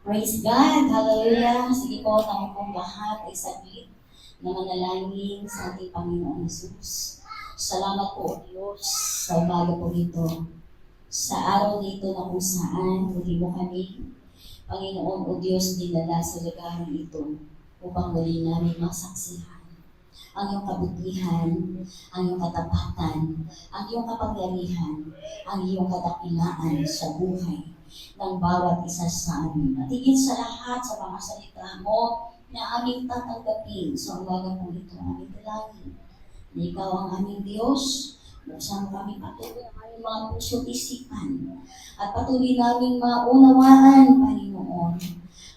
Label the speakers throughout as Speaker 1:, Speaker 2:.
Speaker 1: Praise God! Hallelujah! Sige po, tayo pong lahat ay saglit na manalangin sa ating Panginoon Jesus. Salamat po, Diyos, sa umaga po ito. Sa araw dito na kung saan muli mo kami, Panginoon o Diyos, dinala sa lugar ito upang muli namin masaksihan ang iyong kabutihan, ang iyong katapatan, ang iyong kapangyarihan, ang iyong kadakilaan sa buhay ng bawat isa sa amin. At higit sa lahat sa mga salita mo na aming tatanggapin sa umaga po ito, aming dalangin. Na ikaw ang aming Diyos, buksan mo kami patuloy ang aming mga puso isipan at patuloy namin maunawaan, Panginoon,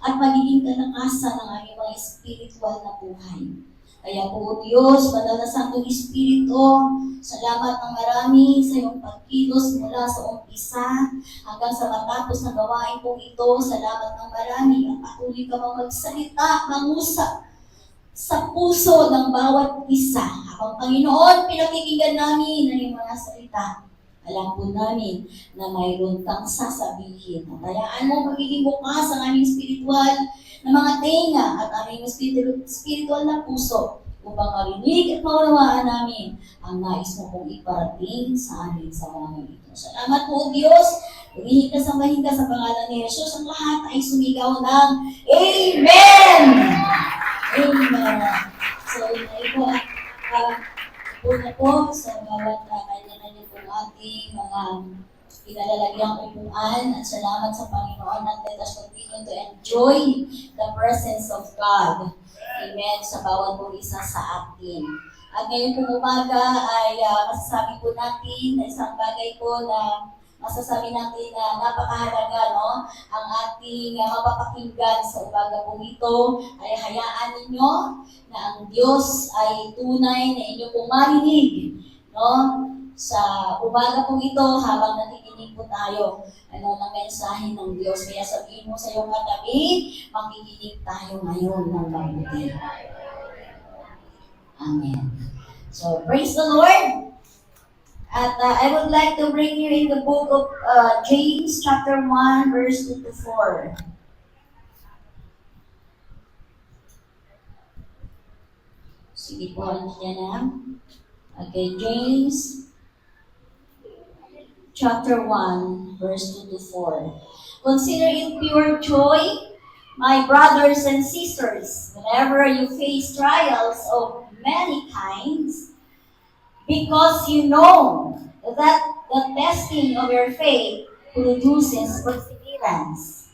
Speaker 1: at magiging kalakasan ng aming mga spiritual na buhay. Kaya po, Diyos, Banal na Santong Espiritu, salamat ng marami sa iyong pagkilos mula sa umpisa hanggang sa matapos na gawain po ito. Salamat ng marami at patuloy ka magsalita, mangusap sa puso ng bawat isa. Habang Panginoon, pinakikinggan namin ang iyong mga salita. Alam po namin na mayroon kang sasabihin. Hayaan mo magiging bukas ang aming spiritual na mga tenga at aming spiritual na puso upang marinig at maunawaan namin ang nais mo kong iparating sa amin sa mga ito. Salamat po, Diyos. Humihinga sa pangalan ni Jesus. Ang lahat ay sumigaw ng Amen! Amen! So, ito una po sa bawat kanya-kanya pong ating mga pinalalagyang upuan at salamat sa Panginoon at let us continue to enjoy the presence of God. Amen. Sa bawat po isa sa atin. At ngayon pong umaga ay masasabi po natin na isang bagay po na masasabi natin na napakahalaga, no? Ang ating mapapakinggan sa umaga po ito ay hayaan ninyo na ang Diyos ay tunay na inyo pong marinig, no? Sa umaga po ito habang nakikinig po tayo ng mensahe ng Diyos. Kaya sabihin mo sa iyong katabi, makikinig tayo ngayon ng mabuti. Amen. So, praise the Lord! At I would like to bring you in the book of James chapter 1, verse 2 to 4. Sige po, ano niya na? Okay, James chapter 1, verse 2 to 4. Consider it pure joy, my brothers and sisters, whenever you face trials of many kinds, because you know that the testing of your faith produces perseverance.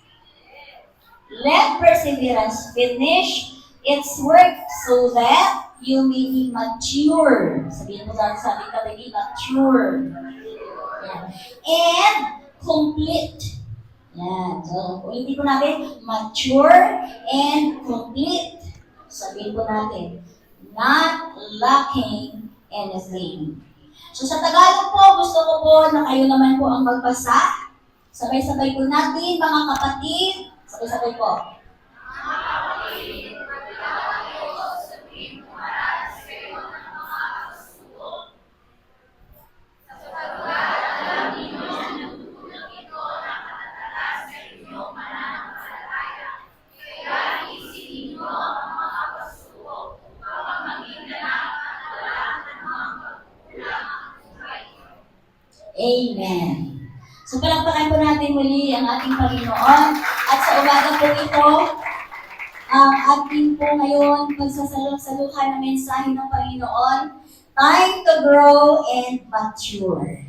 Speaker 1: Let perseverance finish its work so that you may be mature. Sabihin mo sabi ka, may be mature. Yan. And complete. Yan. So, ulitin po natin, mature and complete. Sabihin po natin, not lacking anything. So sa Tagalog po, gusto ko po na kayo naman po ang magbasa. Sabay-sabay po natin, mga kapatid. Sabay-sabay po. Amen. So palakpakan po natin muli ang ating Panginoon at sa umaga po ito, ang ating po ngayon pagsasaluhan ng mensahe ng Panginoon, time to grow and mature.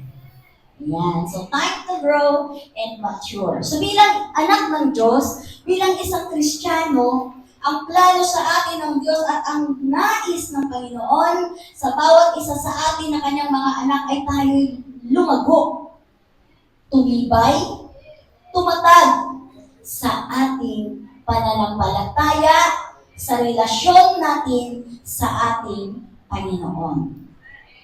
Speaker 1: Yan. So time to grow and mature. So bilang anak ng Diyos, bilang isang Kristiyano, ang plano sa atin ng Diyos at ang nais ng Panginoon sa bawat isa sa atin na kanyang mga anak ay tayo lumago, tumibay, tumatag sa ating pananampalataya, sa relasyon natin sa ating Panginoon.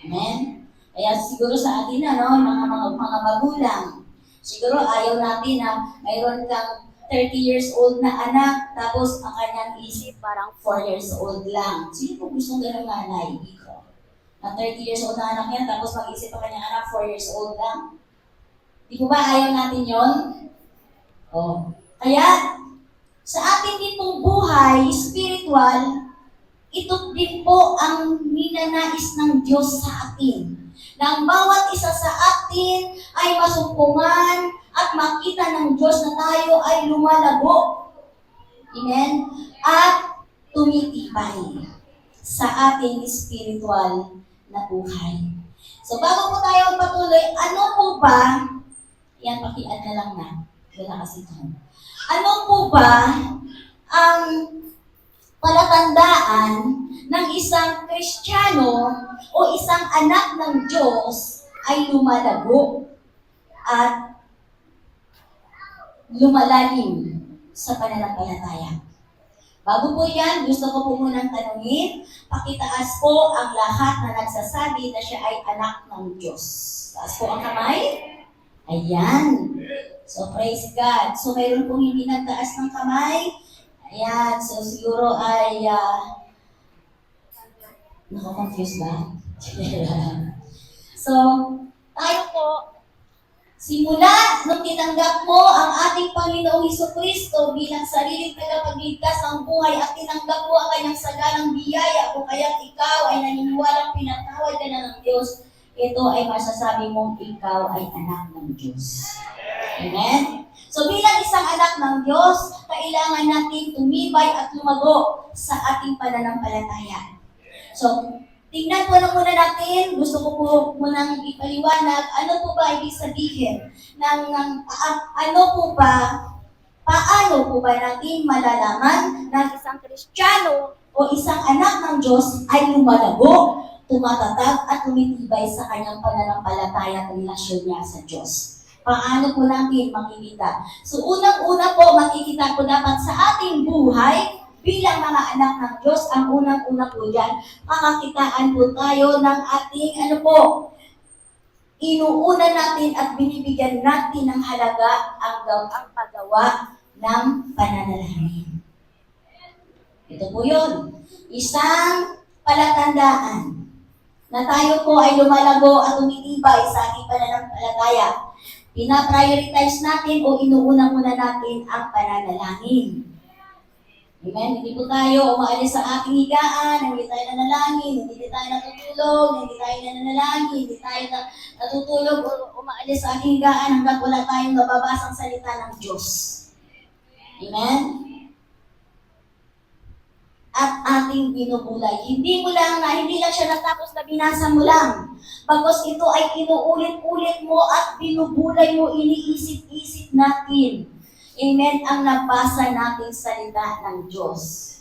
Speaker 1: Amen? Kaya siguro sa atin mga magulang, siguro ayaw natin na mayroon kang 30 years old na anak, tapos ang kanyang isip parang 4 years old lang. Sino po gustong ganang nanay dito? Na 30 years old na anak niya, tapos mag-isip ang kanyang anak 4 years old lang? Di po ba ayaw natin yon? Oh. Kaya, Sa ating din pong buhay, spiritual, ito din po ang ninanais ng Diyos sa atin. Na ang bawat isa sa atin ay masumpungan at makita ng Diyos na tayo ay lumalago. Amen? At tumitibay sa ating spiritual na buhay. So bago po tayo patuloy, ano po ba, yan pakian na lang na, wala kasi ito. Ano po ba ang palatandaan ng isang Kristiyano o isang anak ng Diyos ay lumalago at lumalalim sa pananampalataya? Bago po yan, gusto ko po munang tanungin, pakitaas po ang lahat na nagsasabi na siya ay anak ng Diyos. Taas po ang kamay. Ayan. So, praise God. So, mayroon pong hindi nagtaas ng kamay. Ayan. So, siguro ay, nako-confuse ba? So, tayo po, simula nung tinanggap mo ang ating Panginoong Hesukristo bilang sariling tagapagligtas ng buhay at tinanggap mo ang kanyang sagalang biyaya kung kaya't ikaw ay naniniwalang pinatawad ka na ng Diyos, ito ay masasabi mong ikaw ay anak ng Diyos. Amen? So bilang isang anak ng Diyos, kailangan natin tumibay at lumago sa ating pananampalataya. So, tingnan po na muna natin, gusto ko po munang ipaliwanag, ano po ba ibig sabihin paano po ba natin malalaman na isang Kristiyano o isang anak ng Diyos ay lumalago, tumatatag at tumitibay sa kanyang pananampalataya at relasyon niya sa Diyos. Paano po natin makikita? So unang-una po makikita po dapat sa ating buhay bilang mga anak ng Diyos, ang unang-una po dyan, makakitaan po tayo ng ating, inuuna natin at binibigyan natin ng halaga ang paggawa ng pananalangin. Ito po yun. Isang palatandaan na tayo po ay lumalago at tumitibay sa ating pananampalataya. Pina-prioritize natin o inuuna muna natin ang pananalangin. Amen? Hindi po tayo umaalis sa ating higaan, hindi tayo nanalangin, hindi tayo natutulog, hindi tayo nananalangin, hindi tayo natutulog o umaalis sa ating higaan hanggang wala tayong nababasang salita ng Diyos. Amen? At ating binubulay. Hindi lang siya natapos na binasa mo lang. Bagos ito ay inuulit-ulit mo at binubulay mo, iniisip-isip natin. Amen, ang nabasa nating salita ng Diyos.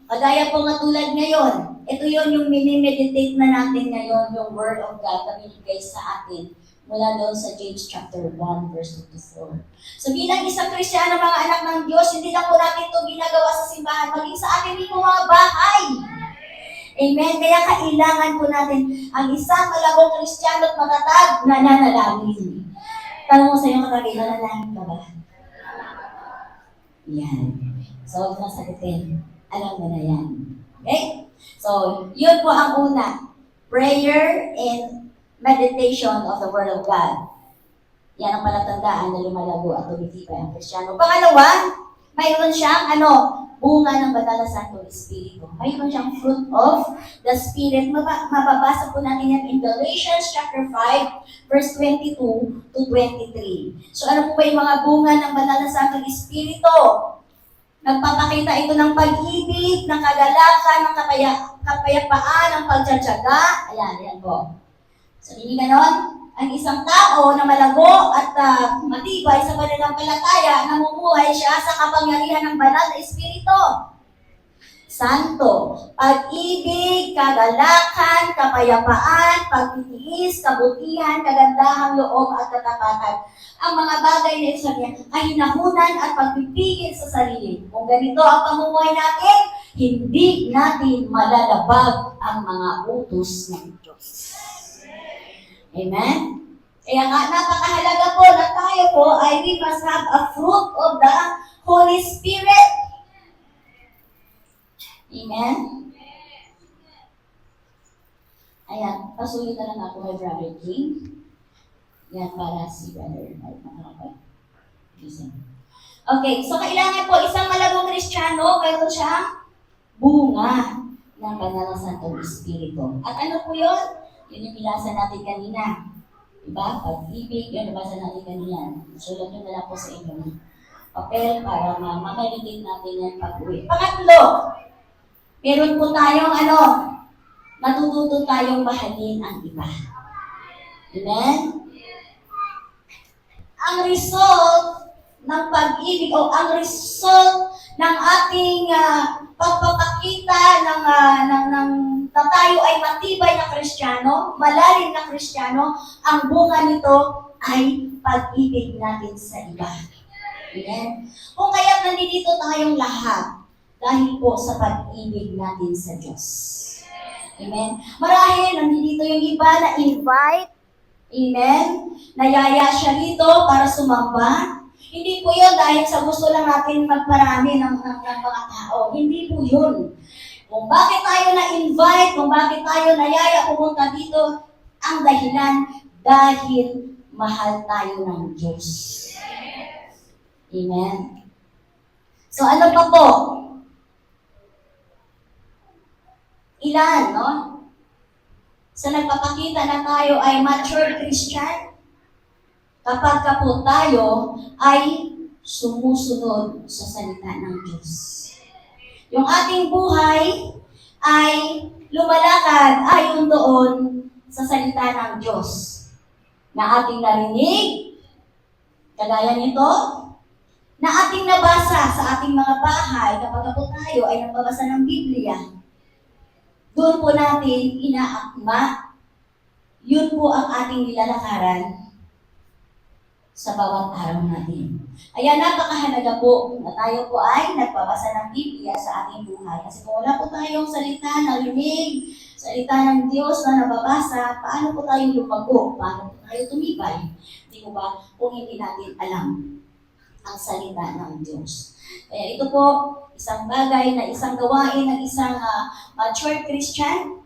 Speaker 1: Kagaya po nga tulad ngayon, ito yung mini-meditate na natin ngayon, yung Word of God na binigay sa atin mula doon sa James chapter 1, verse 2 to 4. So bilang isang Kristiyano, mga anak ng Diyos, hindi lang po natin ito ginagawa sa simbahan, maging sa ating mga bahay. Amen? Kaya kailangan po natin ang isang malabong Kristiyano at matatag na nanalangin. Tanong mo sa iyo katabi, nanalangin ka ba? Yan. So, huwag mo sagutin. Alam mo na yan. Okay? So, yun po ang una. Prayer and meditation of the Word of God. Yan ang palatandaan na lumalago at tumitibay ang Kristiyano. Pangalawa, mayroon siyang bunga ng Banal na Santong Espiritu. Mayroon siyang fruit of the Spirit. Mababasa po natin yan in Galatians chapter 5, verse 22 to 23. So ano po ba yung mga bunga ng Banal na Santong Espiritu? Nagpapakita ito ng pag-ibig, ng kagalakan, ng kapayapaan, ng pagtsatsaga. Ayan po. So hindi ganon? Ang isang tao na malago at matibay sa pananampalataya, namumuhay siya sa kapangyarihan ng Banal na Espiritu. Santo, pag-ibig, kagalakan, kapayapaan, pagtitiis, kabutihan, kagandahang loob at katapatan. Ang mga bagay na ito niya ay hinahunan at pagpipigil sa sarili. Kung ganito ang pamumuhay natin, hindi natin malalabag ang mga utos ng Diyos. Amen? Kaya nga, napakahalaga po na tayo po ay we must have a fruit of the Holy Spirit. Amen? Ayan, pasulit na lang ako kay Brother King. Yan para si Brother Mike makakapag-listen. Okay, so kailangan po isang malabong Kristiyano, mayroon siyang bunga ng Banal na Santong Espiritu. At ano po yun? Yun yung binasa natin kanina. Diba? Pag-ibig, yun nabasa natin kanina. Sulat nyo na lang po sa inyo. Papel para mamalitin natin yan pag-uwi. Pangatlo, meron po tayong natututo tayong mahalin ang iba. Amen? Ang result ng pag-ibig o ang result ng ating pagpapakita ng na tayo ay matibay na Kristiyano, malalim na Kristiyano, ang bunga nito ay pag-ibig natin sa iba. Amen? Kung kaya nandito tayong lahat, dahil po sa pag-ibig natin sa Diyos. Amen? Marahil nandito yung iba na invite, amen? Nayaya siya dito para sumamba. Hindi po yun dahil sa gusto lang natin magparami ng mga tao. Hindi po yun. Kung bakit tayo na-invite, kung bakit tayo nayaya pumunta dito, ang dahilan dahil mahal tayo ng Diyos. Amen? So ano pa po? Ilan, no? So nagpapakita na tayo ay mature Christian kapag ka po tayo ay sumusunod sa salita ng Diyos. Yung ating buhay ay lumalakad ayon doon sa salita ng Diyos na ating narinig, kagaya nito, na ating nabasa sa ating mga bahay kapag po tayo ay nagbabasa ng Biblia. Doon po natin inaakma, yun po ang ating nilalakaran sa bawat araw natin. Kaya napakahalaga po na tayo po ay nagbabasa ng Biblia sa ating buhay. Kasi kung wala po tayong salita, narinig, salita ng Diyos na nababasa, paano po tayo lumago? Paano po tayo tumibay? Hindi po ba kung hindi natin alam ang salita ng Diyos? Kaya ito po, isang bagay na isang gawain ng isang mature Christian.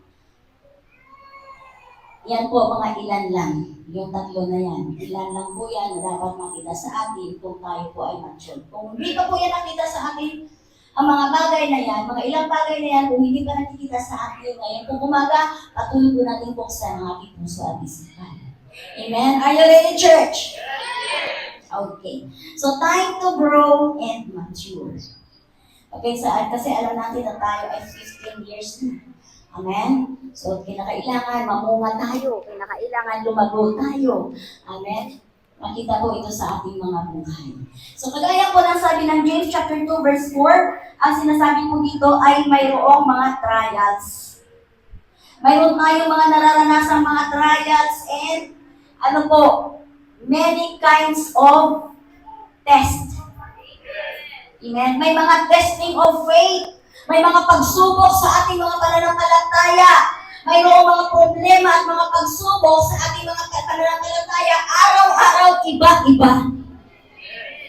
Speaker 1: Yan po, mga ilan lang. Yung tatlo na yan. Ilan lang po yan na dapat makita sa atin kung tayo po ay mature. Kung hindi pa po yan nakita sa atin, ang mga bagay na yan, mga ilang bagay na yan, kung hindi pa nakikita sa atin ngayon, kung umaga, patuloy po natin buksan ang ating puso at isipan. Amen? Are you ready, church? Okay. So, time to grow and mature. Okay, kasi alam natin na tayo ay 15 years na. Amen? So, kinakailangan mamunga tayo. Kinakailangan lumago tayo. Amen? Makita po ito sa ating mga buhay. So, kagaya po ng sabi ng James chapter 2 verse 4, ang sinasabi po dito ay mayroong mga trials. Mayroon tayong mga nararanasang mga trials and many kinds of test. Amen? May mga testing of faith. May mga pagsubok sa ating mga pananampalataya. Mayroong mga problema at mga pagsubok sa ating mga pananampalataya. Araw-araw, iba-iba.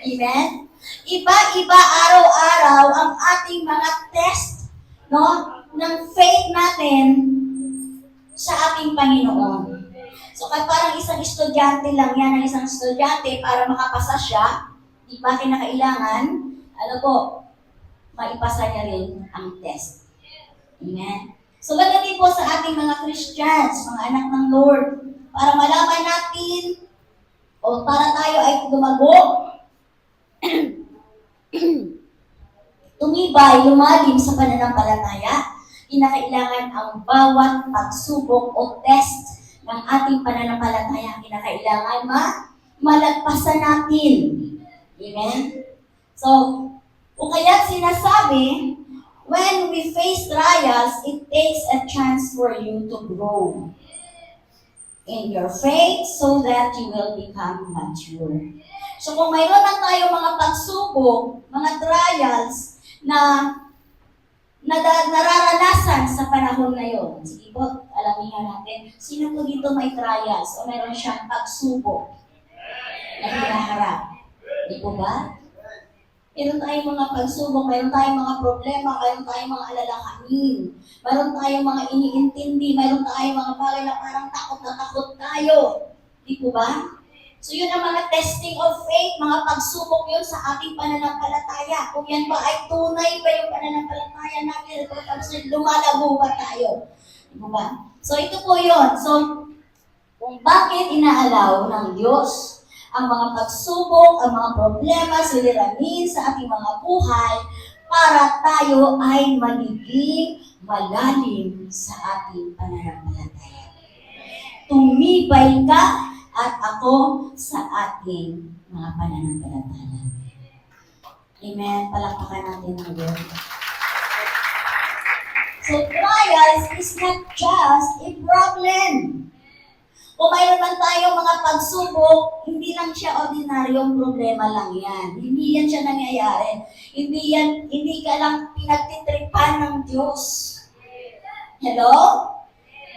Speaker 1: Amen? Iba-iba araw-araw ang ating mga test, no, ng faith natin sa ating Panginoon. So, parang isang estudyante lang yan, ang isang estudyante para makapasa siya, di ba kinakailangan, maipasa niya rin ang test. Amen? So, ganun din po sa ating mga Christians, mga anak ng Lord, para malaman natin, o para tayo ay lumago, tumibay, lumalim sa pananampalataya, kinakailangan ang bawat pagsubok o test ng ating pananampalataya, kinakailangan malagpasan natin. Amen? So, o kaya sinasabi, when we face trials, it takes a chance for you to grow in your faith so that you will become mature. So kung mayroon lang tayo mga pagsubok, mga trials na nararanasan sa panahon na yun. Sige po, alamin nga natin, sino po dito may trials o mayroon siyang pagsubok na hinaharap? Di po ba? Mayroon tayong mga pagsubok, mayroon tayong mga problema, mayroon tayong mga alalahanin, mayroon tayong mga iniintindi, mayroon tayong mga bagay na parang takot na takot tayo. Di po ba? So yun ang mga testing of faith, mga pagsubok yun sa ating pananampalataya. Kung yan ba ay tunay ba yung pananampalataya natin, tapos lumalago ba tayo? Di ba? So ito po yun. So kung bakit inaalaw ng Diyos ang mga pagsubok, ang mga problema, suliranin sa ating mga buhay para tayo ay magiging malalim sa ating pananampalataya. Tumibay ka at ako sa ating mga pananampalataya. Amen. Palakpakan natin ang Lord. So trials is not just a problem. Kung mayroon man tayong mga pagsubok, hindi lang siya ordinaryong problema lang yan. Hindi yan siya nangyayari. Hindi ka lang pinagtitripan ng Diyos. Hello?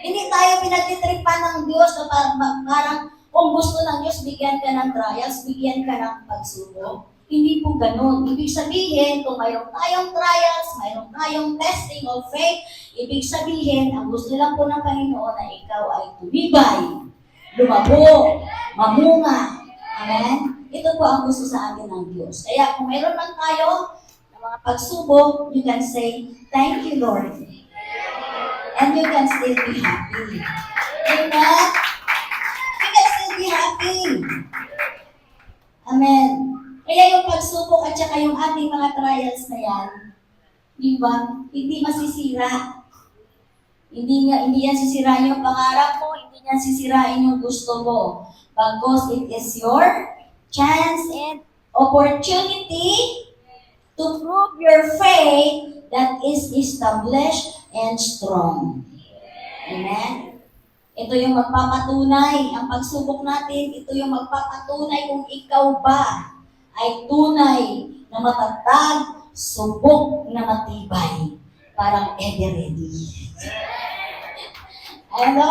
Speaker 1: Hindi tayo pinagtitripan ng Diyos na parang kung gusto ng Diyos, bigyan ka ng trials, bigyan ka ng pagsubok. Hindi po ganun. Ibig sabihin, kung mayroon tayong trials, mayroon tayong testing of faith, ibig sabihin, ang gusto lang po ng Panginoon na ikaw ay tumibay, lumabo, mamunga. Amen? Ito po ang gusto sa atin ng Diyos. Kaya kung mayroon man tayo ng mga pagsubok, you can say, thank you, Lord. And you can still be happy. Amen? You can still be happy. Amen. Kaya yung pagsubok at saka yung ating mga trials na yan, di ba? Hindi masisira. Hindi yan sisirain yung pangarap mo, hindi yan sisirain yung gusto mo. Because it is your chance and opportunity to prove your faith that is established and strong. Amen? Ito yung magpapatunay, ang pagsubok natin, ito yung magpapatunay kung ikaw ba ay tunay na matatag, subok na matibay, parang ever ready. Ano?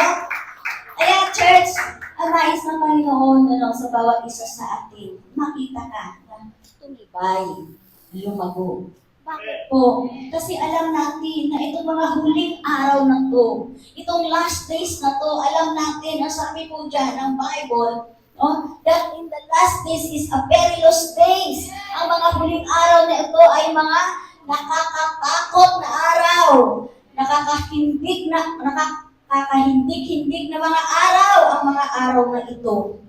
Speaker 1: Kaya church, ang nais ng Panginoon sa bawat isa sa atin, makita ka na tumibay, lumago. Bakit po? Kasi alam natin na itong mga huling araw na to, itong last days na to, alam natin, ang sabi po dyan ng Bible, that in the last days is a perilous days. Ang mga huling araw na ito ay mga nakakatakot na araw, nakakahindig na mga araw ang mga araw na ito.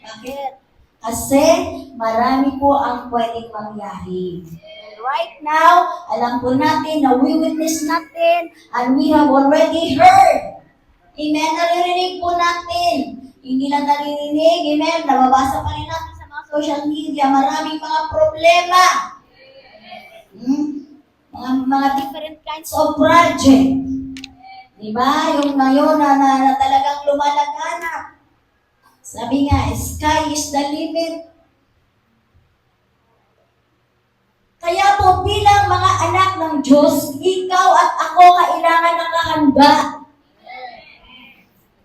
Speaker 1: Bakit? Kasi marami po ang pwedeng mangyari. Right now, alam po natin na we witness natin and we have already heard. Amen? Naririnig po natin. Hindi lang naririnig. Amen? Nababasa pa rin natin sa mga social media. Maraming mga problema. Mga different kinds of project. Diba? Yung ngayon na talagang lumalaganap. Sabi nga, sky is the limit. Kaya po bilang mga anak ng Diyos, ikaw at ako kailangan nakahanda.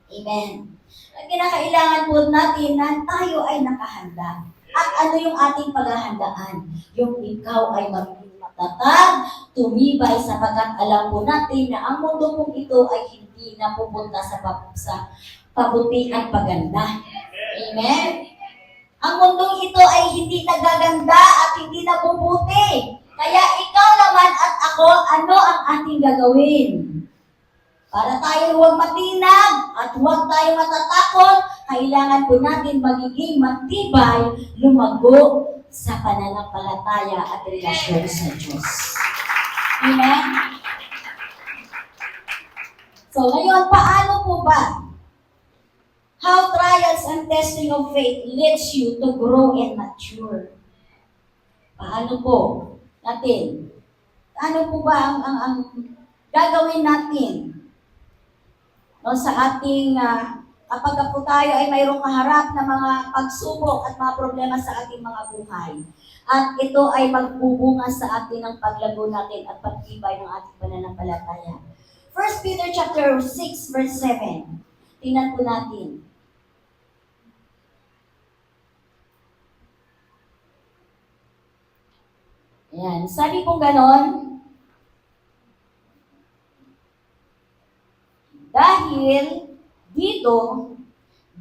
Speaker 1: Amen. Ang kinakailangan po natin na tayo ay nakahanda. At ano yung ating paghahandaan? Yung ikaw ay magiging matatag, tumibay sapagkat alam po natin na ang mundo pong ito ay hindi napupunta sa pabuti at paganda. Amen? Ang mundong ito ay hindi nagaganda at hindi nabubuti. Kaya ikaw naman at ako, ano ang ating gagawin? Para tayo huwag matinag at huwag tayo matatakot, kailangan po natin magiging matibay, lumago sa pananampalataya at relasyon sa Diyos. Amen? So ngayon, paano po ba? How trials and testing of faith leads you to grow and mature. Paano po natin? Ano po ba ang gagawin natin sa ating, kapag po tayo ay mayroong kaharap na mga pagsubok at mga problema sa ating mga buhay. At ito ay magbubunga sa atin ng paglago natin at pagtibay ng ating pananampalataya. 1 Peter chapter 6 verse 7. Tingnan po natin. Ayan. Sabi pong ganon, dahil dito,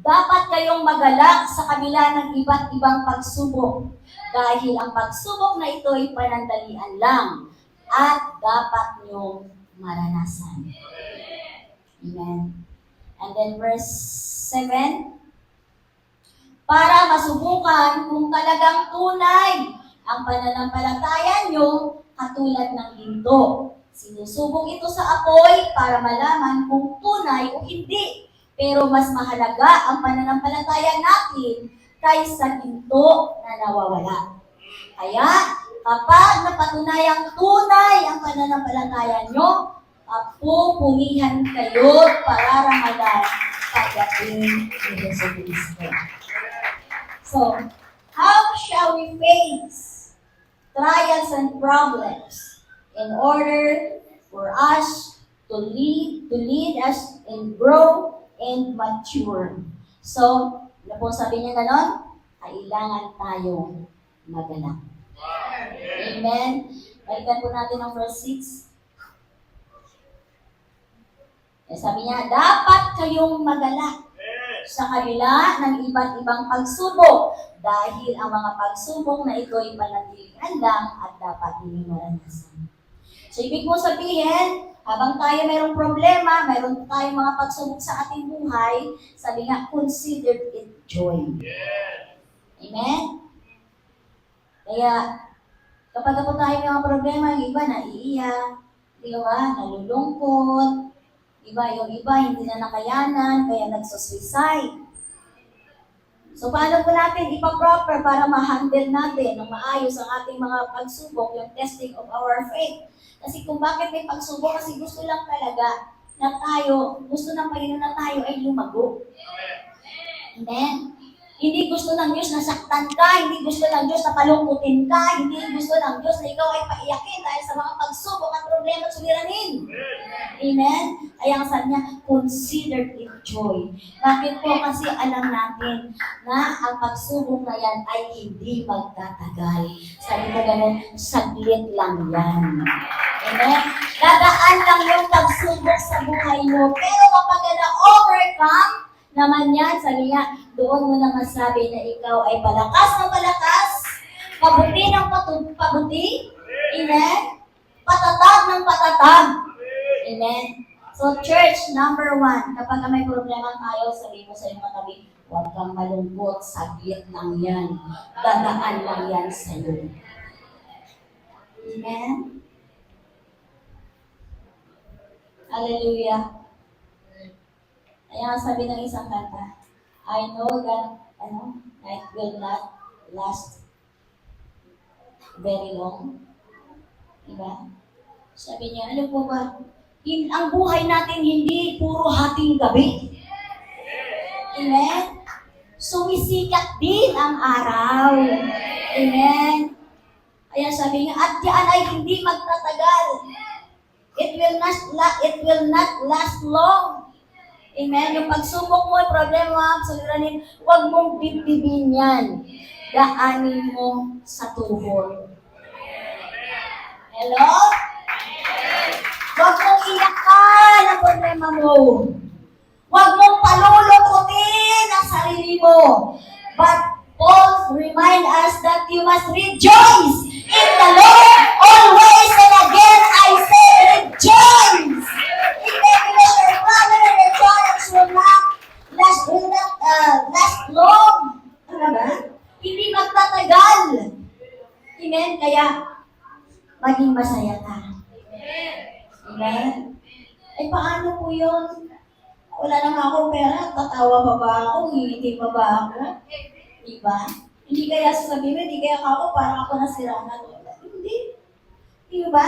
Speaker 1: Dapat kayong magalak sa kabila ng iba't ibang pagsubok dahil ang pagsubok na ito ay panandalian lang at dapat niyong maranasan. Amen. And then verse 7, para masubukan kung talagang tunay ang pananampalataya nyo katulad ng ginto. Sinusubok ito sa apoy para malaman kung tunay o hindi. Pero mas mahalaga ang pananampalataya natin kaysa ginto na nawawala. Kaya, kapag napatunayang tunay ang pananampalataya nyo, pupunihan kayo para ramalan pagdating ni Yesu Cristo. So, how shall we face trials and problems in order for us to lead us and grow and mature? So, ano po sabi niya ganon? Kailangan tayong magalak. Amen? Balikan po natin ang verse 6. Sabi niya, dapat kayong magalak sa kabila ng iba't ibang pagsubok dahil ang mga pagsubok na ito ay panandalian lang at dapat ninyong maranasan. So, ibig mo sabihin, habang tayo mayroong problema, mayroon tayong mga pagsubok sa ating buhay, sabi nga, consider it joy. Amen? Kaya, kapag po tayo may mga problema, yung iba naiiyak, di ba, nalulungkot, yung iba hindi na nakayanan, kaya nagsusuicide. So, paano po natin ipaproper para ma-handle natin ng maayos ang ating mga pagsubok, yung testing of our faith? Kasi kung bakit may pagsubok, kasi gusto lang talaga na tayo, gusto ng Panginoon na tayo ay lumago. Amen? Hindi gusto ng Diyos na saktan ka, hindi gusto ng Diyos na palungkutin ka, hindi gusto ng Diyos na ikaw ay paiyakin dahil sa mga pagsubok at problema at suliranin. Amen? Kaya ang sabi niya, consider it joy. Bakit po? Kasi alam natin na ang pagsubok na yan ay hindi magtatagal. Sabi ko ganun, saglit lang yan. Amen? Dadaan lang yung pagsubok sa buhay mo. Pero kapag na-overcome, naman yan, sabi nga, doon mo na masabi na ikaw ay palakas ng palakas, pabuti ng pabuti, amen? Patatag ng patatag, amen? So, church, number 1, kapag may problema tayo, sabi mo sa iyong katabi, huwag kang malungkot, saglit lang yan, dadaan lang yan sa iyo. Amen? Hallelujah. Kaya sabi ng isang kanta, I know that life will not last very long. Diba? Sabi niya, ano po ba? Ang buhay natin hindi puro hating gabi. Amen? Sumisikat din ang araw. Amen? Kaya sabi niya, at yan ay hindi magtatagal. It will not last long. Amen? Yung pagsubok mo, yung problema, suliranin, huwag mong bibibin yan. Daanin mo sa tuhod. Hello? Huwag mong iyakan ang problema mo. Huwag mong palulukutin ang sarili mo. But Paul remind us that you must rejoice in the Lord always, and again I say rejoice. Because your problem and your trials will not last long. Ano ba? Hindi magtatagal. Amen? Kaya, maging masaya ka. Amen? Eh, paano po yun? Wala naman akong pera, tatawa pa ba ako? Ngingiti pa ba ako? Diba? Hindi kaya sasabihin mo, hindi kaya ako, parang ako nasirangan. Hindi. Diba?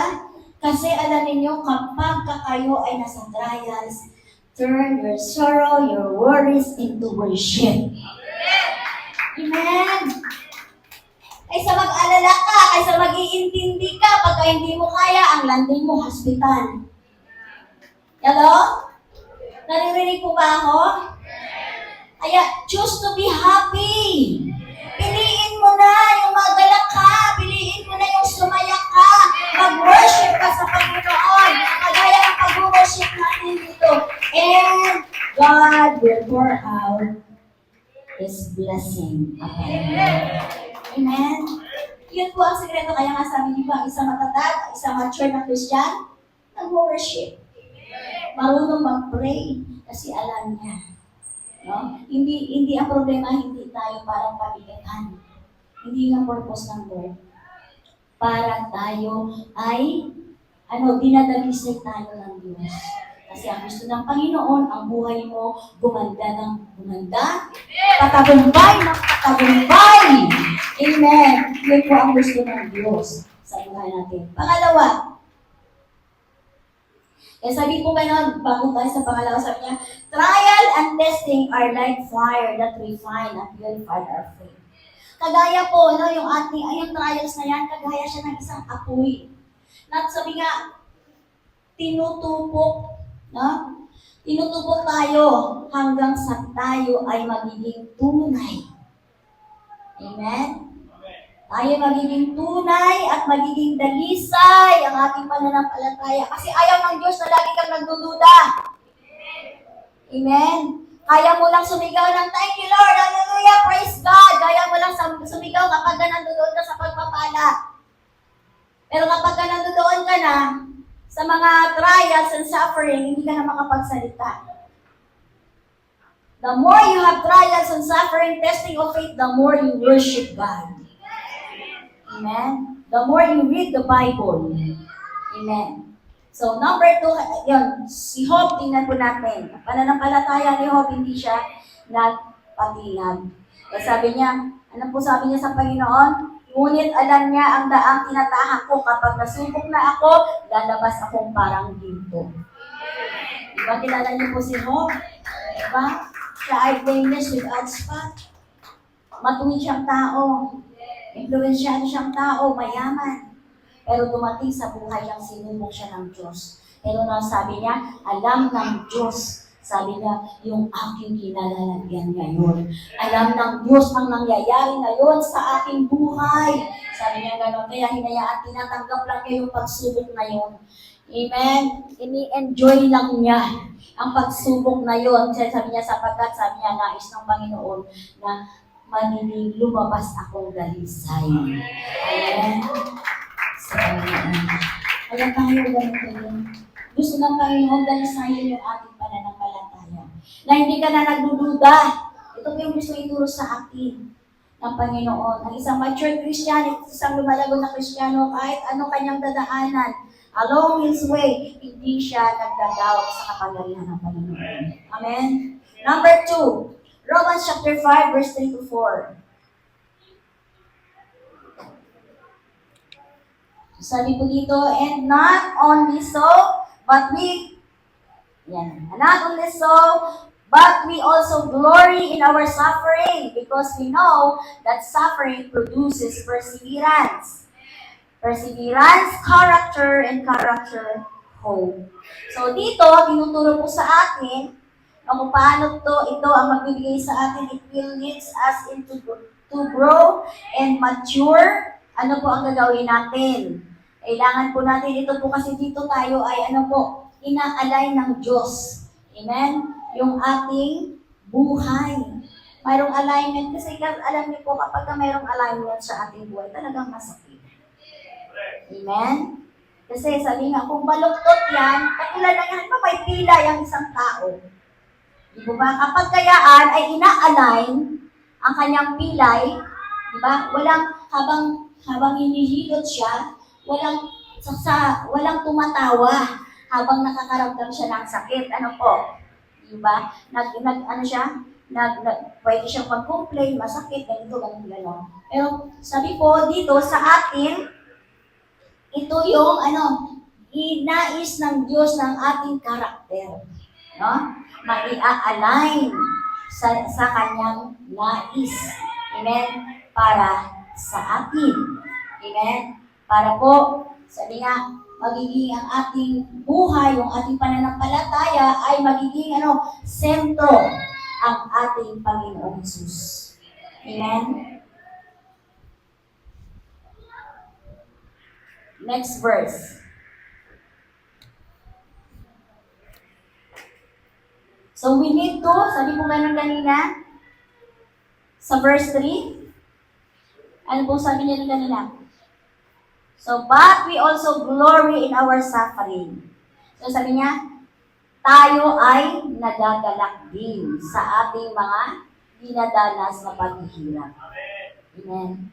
Speaker 1: Kasi alam niyo, kapag kayo ay nasa trials, turn your sorrow, your worries into worship. Amen. Kaysa mag-alala ka, kaysa mag-iintindi ka, pagka hindi mo kaya, ang landing mo, hospital. Hello? Naririnig po ba ako? Kaya, choose to be happy. Piliin mo na yung magalak ka, piliin mo na yung sumaya ka, mag-worship ka sa Panginoon, kagaya ng pag-worship natin dito. And God will pour out is blessing upon you. Amen? Yun po ang sekreto. Kaya nga sabi niyo ba, isang matatag, isang mature na Christian, nag-worship. Marunong mag-pray kasi alam niya. No? Hindi ang problema, hindi tayo parang pabigatan. Hindi yung purpose ng Lord. Para tayo ay dinadalisay tayo ng Diyos. Kasi ang gusto ng Panginoon, ang buhay mo gumanda ng gumanda, patagumpay ng patagumpay. Amen. Yun po ang gusto ng Diyos sa buhay natin. Pangalawa, sabi po ngayon, bago tayo sa pangalawa, sabi niya, trial and testing are like fire that refine and purify our faith. Kagaya po, yung trials na yan, kagaya siya ng isang apoy. Sabi nga, tinutupok, no? Tinutupok tayo hanggang sa tayo ay magiging tunay. Amen? Tayo magiging tunay at magiging dalisay ang ating pananampalataya. Kasi ayaw ng Diyos na lagi kang nagdududa. Amen? Kaya mo lang sumigaw ng thank you Lord, hallelujah, praise God. Kaya mo lang sumigaw kapag nandoon ka sa pagpapala. Pero kapag nandoon ka na sa mga trials and suffering, hindi ka na makapagsalita. The more you have trials and suffering, testing of faith, the more you worship God. Amen? The more you read the Bible. Amen. So, number 2, yun, si Job, tingnan po natin. Pananampalataya ni Job, hindi siya nagpatinag. Sabi niya, ano po sabi niya sa Panginoon? Ngunit alam niya ang daang tinatahak ko. Kapag nasubok na ako, lalabas akong parang ginto. Diba, kilala niyo po si Job? Diba? Siya ay blameless without spot. Matuwid siyang tao. Influensyado siyang tao, mayaman. Pero dumating sa buhay niyang sinubok siya ng Diyos. Pero sabi niya, alam ng Diyos. Sabi niya, yung aking kinalalagyan ngayon. Alam ng Diyos ang nangyayari ngayon sa aking buhay. Sabi niya gano'n, kaya hinayaan, tinatanggap lang niya yung pagsubok na yun. Amen? Ini-enjoy lang niya ang pagsubok na yun. Sabi niya, sapagkat sabi niya, nais ng Panginoon na magiging lumabas akong dalisay. Amen? Sa Panginoon. Kaya tayo ganito. Gusto ng Panginoon dalisayin yung ating pananampalataya. Na hindi ka na nagdududa. Ito po yung gusto ituro sa atin ng Panginoon. Ang isang mature Christian, isang lumalago na Kristiyano, kahit anong kanyang dadaanan, along his way, hindi siya nagdadawat sa kapangyarihan ng Panginoon. Amen? Number 2, Romans chapter 5, verse 3 to 4. Sabi po dito, and not only so, but we also glory in our suffering, because we know that suffering produces perseverance. Perseverance, character, and character, hope. So dito, tinuturo po sa atin kung paano ito ang magbibigay sa atin. It will lead us to grow and mature. Ano po ang gagawin natin? Kailangan po natin ito po kasi dito tayo ay ina-align ng Diyos. Amen? Yung ating buhay. Mayroong alignment kasi alam niyo po kapag mayroong alignment sa ating buhay, talagang masakit. Amen? Kasi sabi nga, kung baluktot yan, katulad na yan, may pila yung isang tao. Di ba? Kapag kayaan ay ina-align ang kanyang pilay, di ba? Habang hinihilot siya, walang tumatawa habang nakakaramdam siya ng sakit. Ano po? Di ba? Pwede siyang mag-complain, masakit, ganito. Pero sabi po dito sa atin, ito yung inais ng Diyos ng ating karakter. No? Mai-align sa kanyang nais. Amen? Para sa atin. Amen? Para po, sabi nga, magiging ang ating buhay, yung ating pananampalataya ay magiging sentro ang ating Panginoong Jesus. Amen? Next verse. So we need to, sabi ko ganun kanina, Sa verse 3, ano pong sabi niya kanina? So, but we also glory in our suffering. So, sabi niya, tayo ay nagagalak din sa ating mga dinadanas na paghihirap. Amen.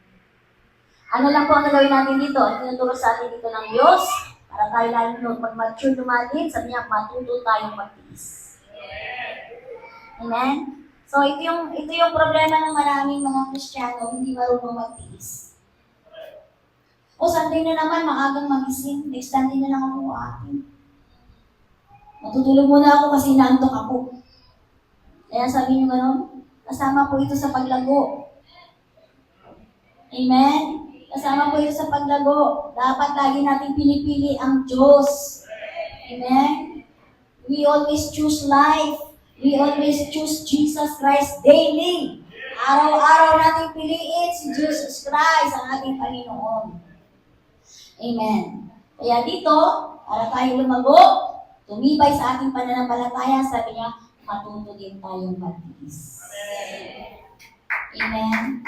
Speaker 1: Ano lang po ang gagawin natin dito? Ang tinuturo sa atin dito ng Diyos, para tayo lalo mag-mature dumating, sabi niya, matuto tayong magtiis. Amen? So, ito yung problema ng maraming mga Kristiyano, hindi marunong magtiis. O, Sunday na naman, maagang magising, next Sunday na lang ako akin. Matutulog muna ako kasi inaantok ako. Kaya sabi niyo gano'n, kasama po ito sa paglago. Amen? Kasama po ito sa paglago. Dapat lagi natin pinipili ang Diyos. Amen? We always choose life. We always choose Jesus Christ daily. Araw-araw natin piliin si Jesus Christ, ang ating Panginoon. Amen. Kaya dito, para tayo lumago, tumibay sa ating pananampalataya, sabi niya, matuto din tayong magtiis. Amen.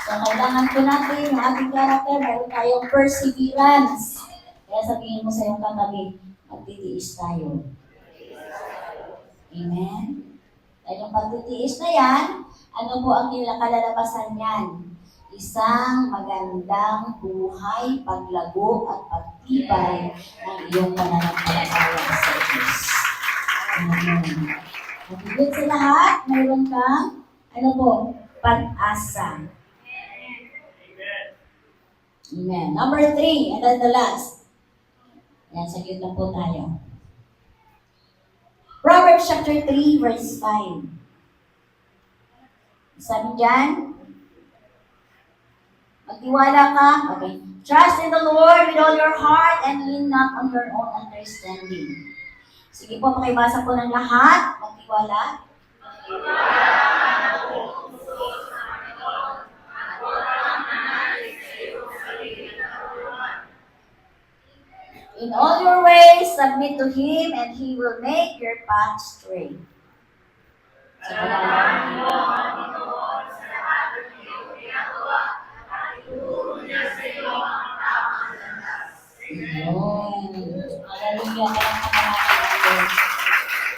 Speaker 1: So, kailangan po natin yung ating character, meron tayong perseverance. Kaya sabihin mo sa iyong katabi, magtitiis tayo. Amen. Dahil yung pagtitiis na yan, ano po ang kalalabasan yan? Isang magandang buhay, paglago at pagtibay ng iyong pananampalataya sa Diyos. Amen. At higit sa lahat, mayroon kang, pag-asa. Amen. Number 3, and then the last. Yan, saglit lang po tayo. Proverbs chapter 3, verse 5. Sabi dyan, magtiwala ka, okay. Trust in the Lord with all your heart and lean not on your own understanding. Sige po, pakibasa po ng lahat. Magtiwala. In all your ways, submit to Him, and He will make your path straight.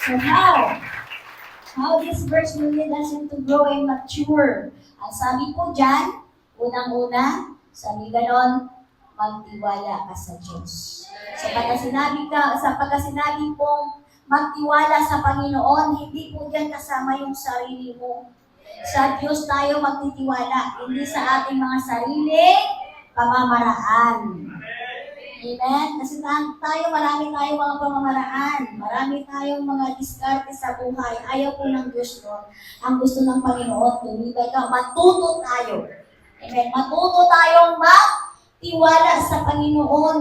Speaker 1: So how this verse will lead us into grow and mature? Ang sabi po dyan, unang-una, sabi ganon, magtiwala ka sa Diyos. So pagka sinabi pong magtiwala sa Panginoon, hindi po dyan kasama yung sarili mo. Sa Diyos tayo magtitiwala, hindi sa ating mga sarili pamamaraan. Amen? Kasi marami tayong mga pamamaraan. Marami tayong mga diskarte sa buhay. Ayaw po ng Diyos nun. Ang gusto ng Panginoon, tumibay ka, matuto tayo. Amen? Matuto tayong magtiwala sa Panginoon.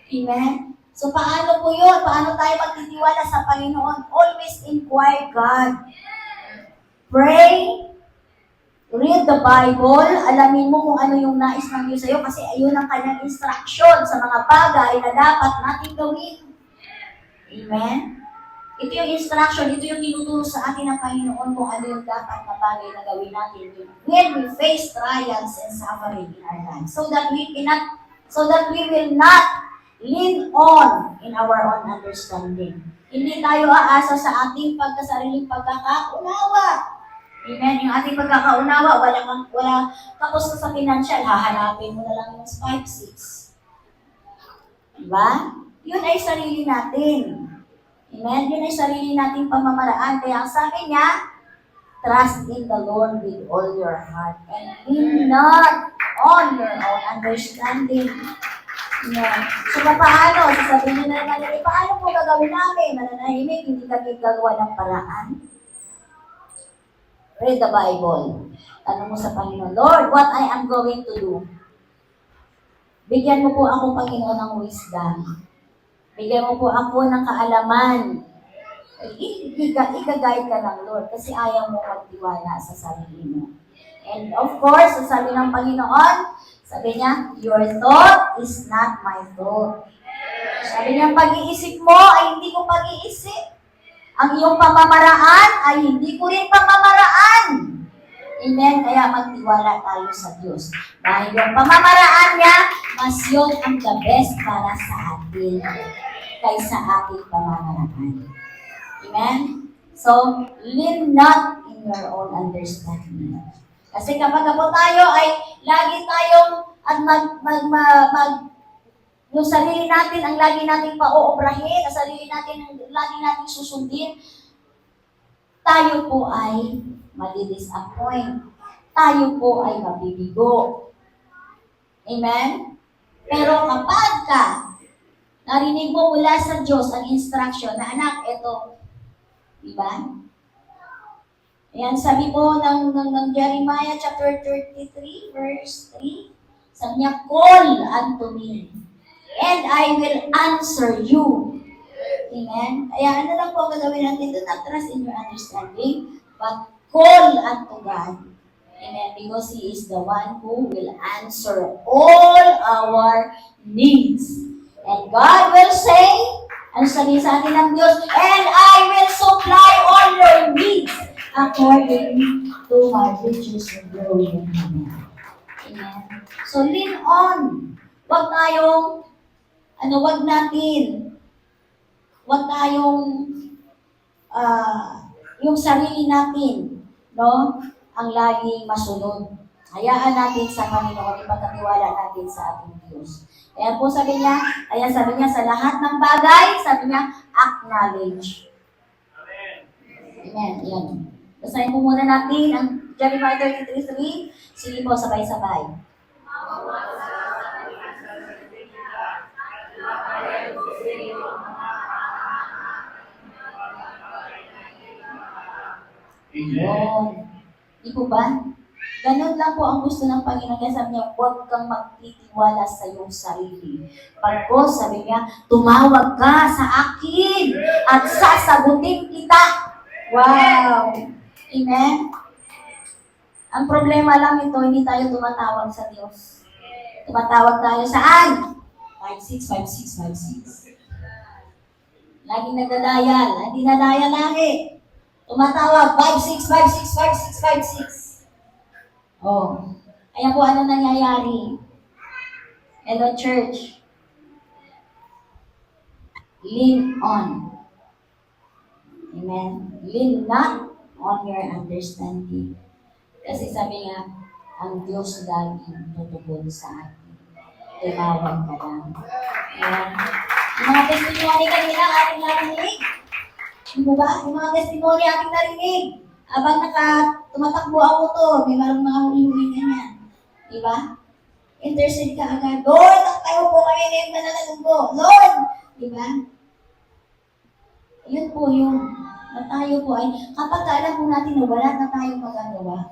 Speaker 1: Amen? So, paano po yun? Paano tayo magtitiwala sa Panginoon? Always inquire God. Pray. Read the Bible. Alamin mo kung ano yung nais ng Diyos sa'yo kasi ayun ang kanyang instruction sa mga bagay na dapat natin gawin. Amen? Ito yung instruction, ito yung tinuturo sa atin ng Panginoon kung ano yung dapat na bagay na gawin natin when we face trials and suffering in our lives. So that we will not lean on in our own understanding. Hindi tayo aasa sa ating pagkasariling pagkakaunawa. Amen. Yung ating pagkakaunawa, wala tapos na sa financial, hahanapin mo na lang yung 5-6. Diba? Yun ay sarili natin. Amen? Yun ay sarili nating pamamaraan. Kaya ang sabi niya, trust in the Lord with all your heart and lean not on your own understanding. Amen. So, paano? Sasabihin na naman, paano po gagawin namin? Mananahimik, hindi kami gagawa ng paraan. Read the Bible. Tanong mo sa Panginoon, Lord, what I am going to do? Bigyan mo po ako, Panginoon, ng wisdom. Bigyan mo po ako ng kaalaman. I-guide ka ng Lord kasi ayaw mo magtiwala sa sarili mo. And of course, sabi ng Panginoon, sabi niya, your thought is not my thought. Sabi niya, pag-iisip mo ay hindi ko pag-iisip. Ang iyong pamamaraan ay hindi ko rin pamamaraan. Amen? Kaya magtiwala tayo sa Diyos. Dahil yung pamamaraan niya, mas yun ang the best para sa atin kaysa ating pamamaraan. Amen? So, lean not in your own understanding. Kasi kapag po tayo ay lagi tayong at yung sarili natin ang lagi nating pauobrahin, ang sarili natin ang lagi nating susundin, tayo po ay madi-disappoint. Tayo po ay mabibigo. Amen? Pero kapag ka narinig mo mula sa Diyos ang instruction na anak, ito, diba? Ayan, sabi po ng Jeremiah chapter 33, verse 3, sabi niya, call unto me, and I will answer you. Amen? Kaya ano lang po ang gagawin natin? Do not trust in your understanding, but call unto God. Amen? Because He is the one who will answer all our needs. And God will say, ano sabihin sa atin ng Diyos? And I will supply all your needs according to my riches and glory in Heaven. Amen? So lean on. Huwag tayong, huwag tayong, yung sarili natin, no? Ang laging masunod. Hayaan natin sa Panginoon, ipagkatiwala natin sa ating Diyos. Kaya po sabi niya, sa lahat ng bagay, sabi niya, acknowledge. Amen. Yan. Basahin po muna natin ang Jeremiah 33:3. Sige po, sabay-sabay. Amen. Di po ba? Ganun lang po ang gusto ng Panginoon. Kaya sabi niya, huwag kang magtitiwala sa iyong sarili. Pagkos, sabi niya, tumawag ka sa akin at sasagutin kita. Wow! Amen? Ang problema lang ito, hindi tayo tumatawag sa Diyos. Tumatawag tayo saan? 56, 56, 56. Laging nagdadayal. Hindi nadayal lagi. Tumatawag, 56, 56, 56, 56. Oh. Kaya po ano nangyayari? Hello, church. Lean on. Amen. Lean not on your understanding. Kasi sabi nga, ang Diyos laging tutugon sa atin. Tumawag ka lang. Ayan. Yung mga testimony kanina, ating narinig. Di ba? Yung mga testimony ating narinig. Abang tumatakbo ang motor, may marang mga huli-huli ganyan. Di ba? Intercede ka agad. Lord, tayo po kami ngayon na nalagbo. Lord! Di ba? Yun po yung na tayo po ay, kapag alam po natin na wala na tayong magagawa,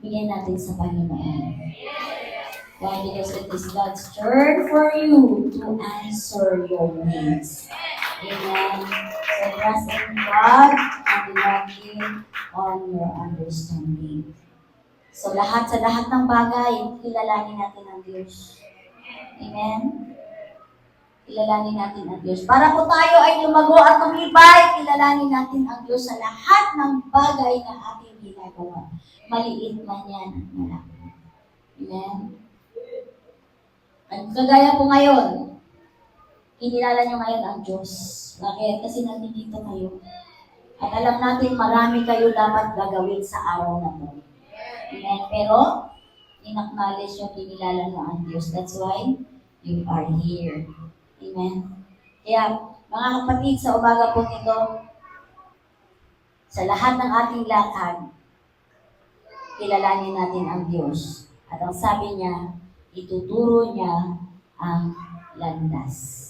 Speaker 1: bigyan natin sa Panginoon. Why? Because it is God's turn for you to answer your needs. Amen. So trust in God and relying on your understanding. So sa lahat ng bagay, kilalanin natin ang Diyos. Amen. Kilalanin natin ang Diyos. Para po tayo ay lumago at tumibay, kilalanin natin ang Diyos sa lahat ng bagay na ating ginagawa. Maliit man yan at malaki. Amen. Ang kagaya po ngayon, kinilala nyo ngayon ang Diyos. Bakit? Kasi nandito kayo. At alam natin marami kayo dapat gagawin sa araw na to. Amen. Pero, in-acknowledge nyo, kinilala nyo ang Diyos. That's why you are here. Amen. Kaya, mga kapatid, sa umaga po nito, sa lahat ng ating lakad, kilalanin natin ang Diyos. At ang sabi niya, ituturo niya ang landas.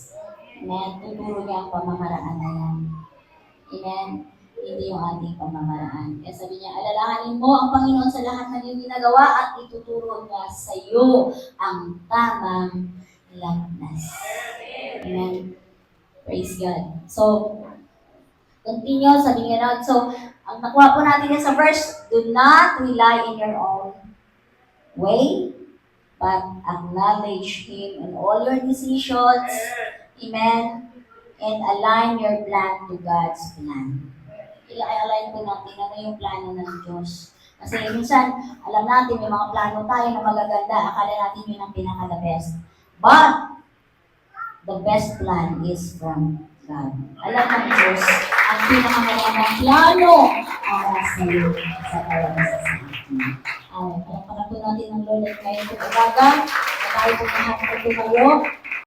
Speaker 1: Amen. Tuturo niya ang pamamaraan na yan. Amen. Hindi yung ating pamamaraan. Kaya sabi niya, alalahanin mo ang Panginoon sa lahat ng iyong ginagawa at ituturo niya sa iyo ang tamang landas. Amen. Praise God. So, continue, sabi nga so, ang nakuha po natin sa verse, do not rely in your own way, but acknowledge Him in all your decisions. Amen. And align your plan to God's plan. I-align po natin ano yung plano ng Diyos. Kasi minsan, alam natin, may mga plano tayo na magaganda, akala natin yun ang pinaka-the best. But, the best plan is from God. Alam ng Diyos, ang pinakamagandang plano para sa iyo, sa bawat isa sa atin. Palakpakan po natin ang Lord at kayo po umaga, na tayo po lahat po tumayo.